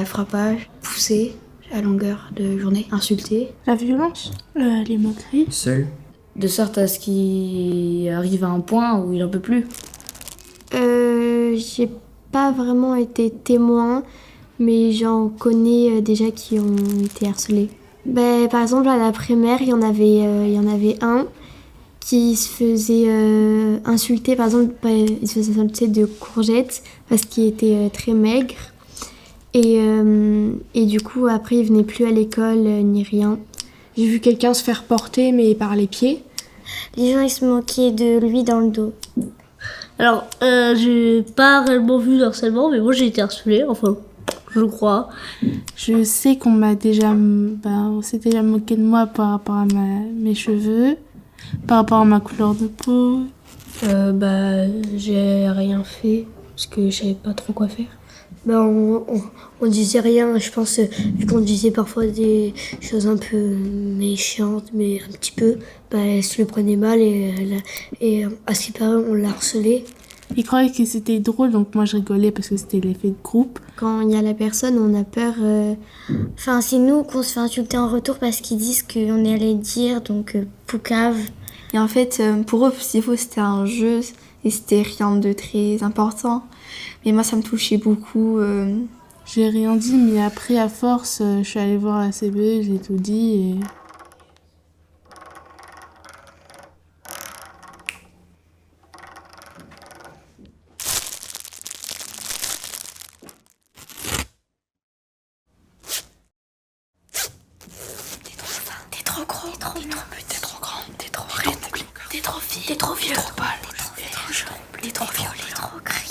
Frappage, poussée à longueur de journée, insulter. La violence, les moqueries. Seul. De sorte à ce qu'il arrive à un point où il en peut plus. J'ai pas vraiment été témoin, mais j'en connais déjà qui ont été harcelés. Par exemple, à la primaire, il y en avait un qui se faisait insulter, par exemple, il se faisait insulter de courgettes parce qu'il était très maigre. Et du coup, après, il venait plus à l'école ni rien. J'ai vu quelqu'un se faire porter, mais par les pieds. Les gens, ils se moquaient de lui dans le dos. Alors, j'ai pas réellement vu le harcèlement, mais moi j'ai été harcelée, enfin, je crois. Je sais qu'on on s'est déjà moqué de moi par rapport à mes cheveux, par rapport à ma couleur de peau. J'ai rien fait, parce que je savais pas trop quoi faire. On disait rien, je pense, vu qu'on disait parfois des choses un peu méchantes, mais un petit peu, elle se le prenait mal et à ce qui paraît, on l'a harcelée. Ils croyaient que c'était drôle, donc moi je rigolais parce que c'était l'effet de groupe. Quand il y a la personne, on a peur. C'est nous qu'on se fait insulter en retour parce qu'ils disent qu'on est allé dire, donc poucave. Et en fait, pour eux, Sisypho, c'était un jeu et c'était rien de très important. Mais moi, ça me touchait beaucoup. J'ai rien dit, mais après, à force, je suis allée voir la CBE, j'ai tout dit et... T'es trop gros, t'es trop grand, t'es trop raide, t'es trop vieux, t'es trop pâle, t'es trop jeune, t'es trop violet, t'es trop gris.